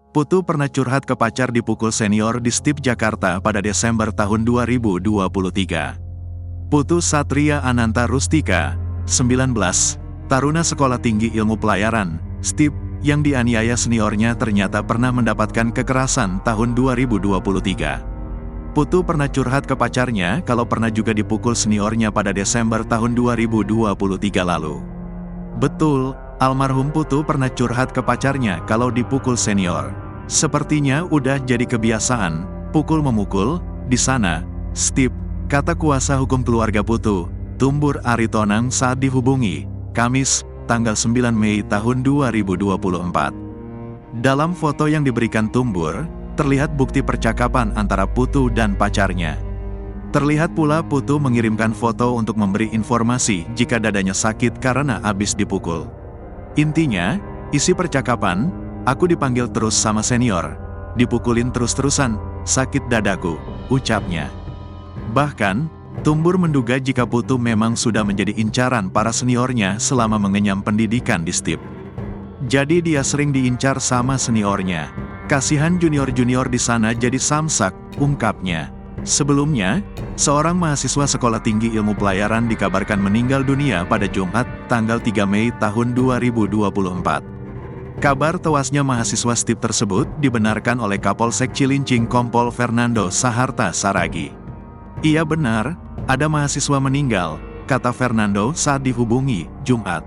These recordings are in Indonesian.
Putu pernah curhat ke pacar dipukul senior di STIP Jakarta pada Desember tahun 2023. Putu Satria Ananta Rustika, 19, taruna Sekolah Tinggi Ilmu Pelayaran, STIP, yang dianiaya seniornya ternyata pernah mendapatkan kekerasan tahun 2023. Putu pernah curhat ke pacarnya kalau pernah juga dipukul seniornya pada Desember tahun 2023 lalu. Betul, almarhum Putu pernah curhat ke pacarnya kalau dipukul senior. Sepertinya udah jadi kebiasaan, pukul-memukul, di sana, STIP, kata kuasa hukum keluarga Putu, Tumbur Aritonang saat dihubungi, Kamis, tanggal 9 Mei tahun 2024. Dalam foto yang diberikan Tumbur, terlihat bukti percakapan antara Putu dan pacarnya. Terlihat pula Putu mengirimkan foto untuk memberi informasi jika dadanya sakit karena habis dipukul. Intinya, isi percakapan, "Aku dipanggil terus sama senior, dipukulin terus-terusan, sakit dadaku," ucapnya. Bahkan, Tumbur menduga jika Putu memang sudah menjadi incaran para seniornya selama mengenyam pendidikan di STIP. Jadi dia sering diincar sama seniornya. Kasihan junior-junior di sana jadi samsak, ungkapnya. Sebelumnya, seorang mahasiswa Sekolah Tinggi Ilmu Pelayaran dikabarkan meninggal dunia pada Jumat, tanggal 3 Mei tahun 2024. Kabar tewasnya mahasiswa STIP tersebut dibenarkan oleh Kapolsek Cilincing Kompol Fernando Saharta Saragi. Iya benar, ada mahasiswa meninggal, kata Fernando saat dihubungi, Jumat.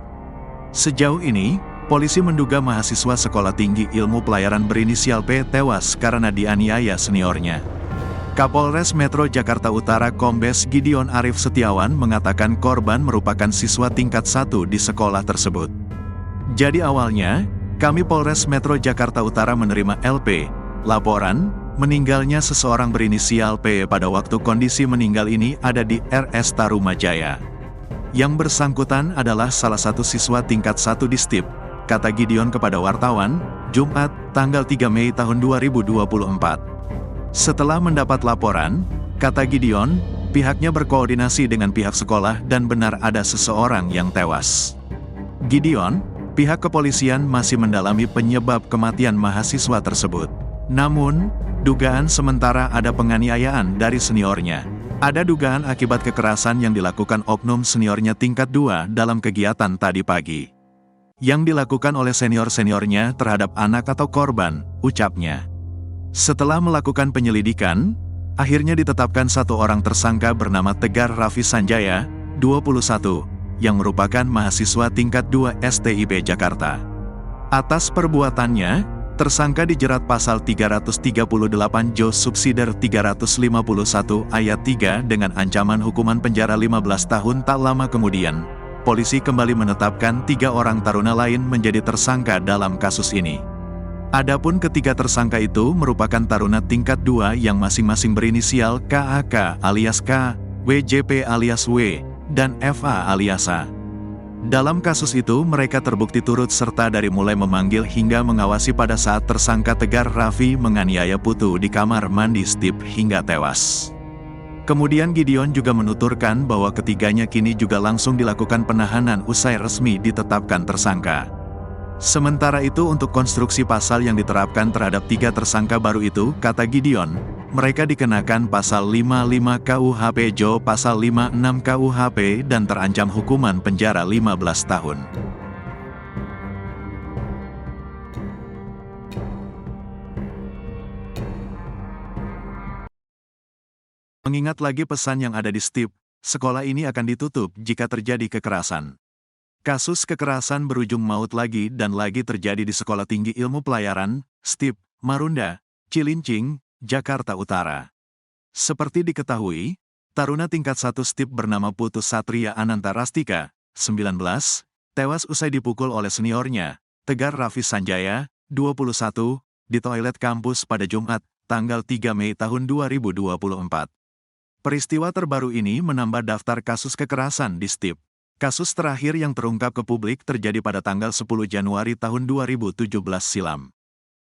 Sejauh ini, polisi menduga mahasiswa Sekolah Tinggi Ilmu Pelayaran berinisial P tewas karena dianiaya seniornya. Kapolres Metro Jakarta Utara Kombes Gideon Arif Setiawan mengatakan korban merupakan siswa tingkat 1 di sekolah tersebut. Jadi awalnya, kami Polres Metro Jakarta Utara menerima LP, laporan, meninggalnya seseorang berinisial P pada waktu kondisi meninggal ini ada di RS Tarumajaya. Yang bersangkutan adalah salah satu siswa tingkat 1 di STIP, kata Gideon kepada wartawan, Jumat, tanggal 3 Mei tahun 2024. Setelah mendapat laporan, kata Gideon, pihaknya berkoordinasi dengan pihak sekolah dan benar ada seseorang yang tewas. Gideon, pihak kepolisian masih mendalami penyebab kematian mahasiswa tersebut. Namun, dugaan sementara ada penganiayaan dari seniornya. Ada dugaan akibat kekerasan yang dilakukan oknum seniornya tingkat 2 dalam kegiatan tadi pagi. Yang dilakukan oleh senior-seniornya terhadap anak atau korban, ucapnya. Setelah melakukan penyelidikan, akhirnya ditetapkan satu orang tersangka bernama Tegar Raffi Sanjaya, 21, yang merupakan mahasiswa tingkat 2 STIP Jakarta. Atas perbuatannya, tersangka dijerat pasal 338 Jos Subsider 351 ayat 3 dengan ancaman hukuman penjara 15 tahun. Tak lama kemudian, polisi kembali menetapkan 3 orang taruna lain menjadi tersangka dalam kasus ini. Adapun ketiga tersangka itu merupakan taruna tingkat 2 yang masing-masing berinisial KAK alias K, WJP alias W, dan FA alias A. Dalam kasus itu mereka terbukti turut serta dari mulai memanggil hingga mengawasi pada saat tersangka Tegar Raffi menganiaya Putu di kamar mandi STIP hingga tewas. Kemudian Gideon juga menuturkan bahwa ketiganya kini juga langsung dilakukan penahanan usai resmi ditetapkan tersangka. Sementara itu untuk konstruksi pasal yang diterapkan terhadap 3 tersangka baru itu, kata Gideon, mereka dikenakan pasal 55 KUHP Jo, pasal 56 KUHP dan terancam hukuman penjara 15 tahun. Mengingat lagi pesan yang ada di STIP, sekolah ini akan ditutup jika terjadi kekerasan. Kasus kekerasan berujung maut lagi dan lagi terjadi di Sekolah Tinggi Ilmu Pelayaran, STIP, Marunda, Cilincing, Jakarta Utara. Seperti diketahui, taruna tingkat 1 STIP bernama Putu Satria Ananta Rustika, 19, tewas usai dipukul oleh seniornya, Tegar Raffi Sanjaya, 21, di toilet kampus pada Jumat, tanggal 3 Mei tahun 2024. Peristiwa terbaru ini menambah daftar kasus kekerasan di STIP. Kasus terakhir yang terungkap ke publik terjadi pada tanggal 10 Januari tahun 2017 silam.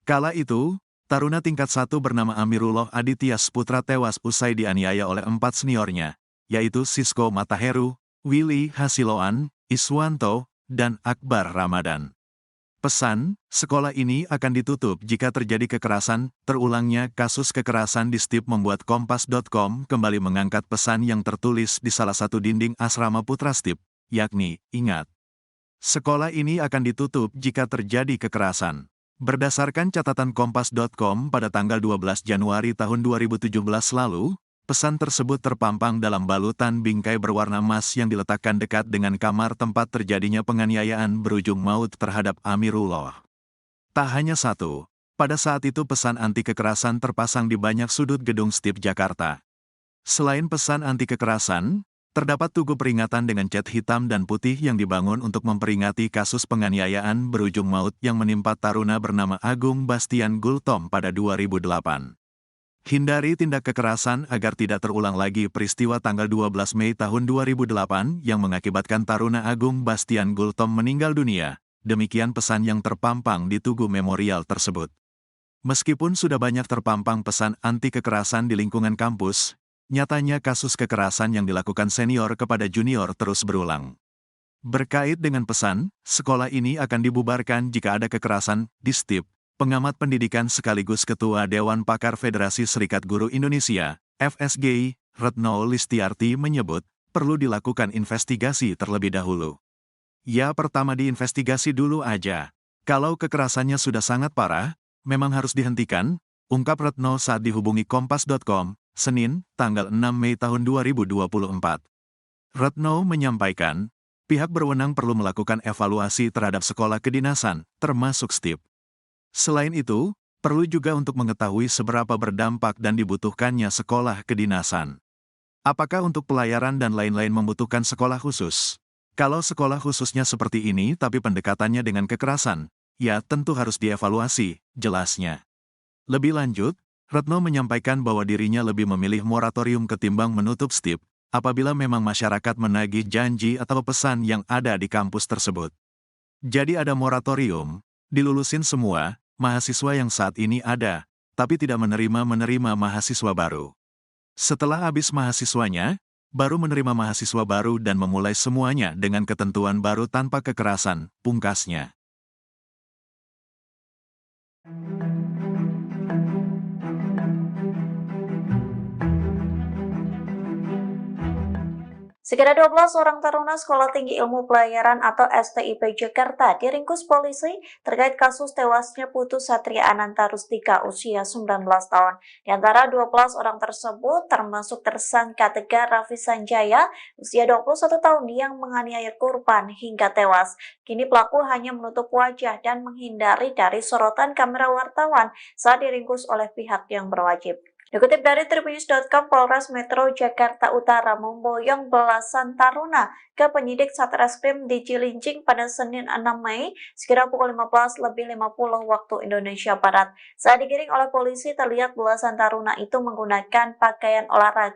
Kala itu, taruna tingkat 1 bernama Amirullah Aditya Sputra tewas usai dianiaya oleh 4 seniornya, yaitu Sisko Mataheru, Willy Hasiloan, Iswanto, dan Akbar Ramadan. Pesan, sekolah ini akan ditutup jika terjadi kekerasan. Terulangnya kasus kekerasan di STIP membuat Kompas.com kembali mengangkat pesan yang tertulis di salah satu dinding asrama putra STIP, yakni, ingat, sekolah ini akan ditutup jika terjadi kekerasan. Berdasarkan catatan Kompas.com pada tanggal 12 Januari tahun 2017 lalu, pesan tersebut terpampang dalam balutan bingkai berwarna emas yang diletakkan dekat dengan kamar tempat terjadinya penganiayaan berujung maut terhadap Amirullah. Tak hanya satu, pada saat itu pesan anti kekerasan terpasang di banyak sudut gedung STIP Jakarta. Selain pesan anti kekerasan, terdapat tugu peringatan dengan cat hitam dan putih yang dibangun untuk memperingati kasus penganiayaan berujung maut yang menimpa taruna bernama Agung Bastian Gultom pada 2008. Hindari tindak kekerasan agar tidak terulang lagi peristiwa tanggal 12 Mei tahun 2008 yang mengakibatkan taruna Agung Bastian Gultom meninggal dunia. Demikian pesan yang terpampang di tugu memorial tersebut. Meskipun sudah banyak terpampang pesan anti kekerasan di lingkungan kampus, nyatanya kasus kekerasan yang dilakukan senior kepada junior terus berulang. Berkait dengan pesan, sekolah ini akan dibubarkan jika ada kekerasan di STIP. Pengamat pendidikan sekaligus Ketua Dewan Pakar Federasi Serikat Guru Indonesia, FSGI, Retno Listiarti menyebut, perlu dilakukan investigasi terlebih dahulu. Ya, pertama diinvestigasi dulu aja. Kalau kekerasannya sudah sangat parah, memang harus dihentikan, ungkap Retno saat dihubungi Kompas.com, Senin, tanggal 6 Mei tahun 2024. Retno menyampaikan, pihak berwenang perlu melakukan evaluasi terhadap sekolah kedinasan, termasuk STIP. Selain itu, perlu juga untuk mengetahui seberapa berdampak dan dibutuhkannya sekolah kedinasan. Apakah untuk pelayaran dan lain-lain membutuhkan sekolah khusus? Kalau sekolah khususnya seperti ini tapi pendekatannya dengan kekerasan, ya tentu harus dievaluasi, jelasnya. Lebih lanjut, Retno menyampaikan bahwa dirinya lebih memilih moratorium ketimbang menutup STIP, apabila memang masyarakat menagih janji atau pesan yang ada di kampus tersebut. Jadi ada moratorium, dilulusin semua mahasiswa yang saat ini ada, tapi tidak menerima mahasiswa baru. Setelah habis mahasiswanya, baru menerima mahasiswa baru dan memulai semuanya dengan ketentuan baru tanpa kekerasan, pungkasnya. Sekitar 12 orang taruna Sekolah Tinggi Ilmu Pelayaran atau STIP Jakarta diringkus polisi terkait kasus tewasnya Putu Satria Ananta Rustika usia 19 tahun. Di antara 12 orang tersebut termasuk tersangka Tegar Raffi Sanjaya usia 21 tahun yang menganiaya korban hingga tewas. Kini pelaku hanya menutup wajah dan menghindari dari sorotan kamera wartawan saat diringkus oleh pihak yang berwajib. Dikutip dari Tribunnews.com, Polres Metro Jakarta Utara memboyong belasan taruna ke penyidik Satreskrim di Cilincing pada Senin 6 Mei sekira pukul 15.50 waktu Indonesia Barat. Saat digiring oleh polisi, terlihat belasan taruna itu menggunakan pakaian olahraga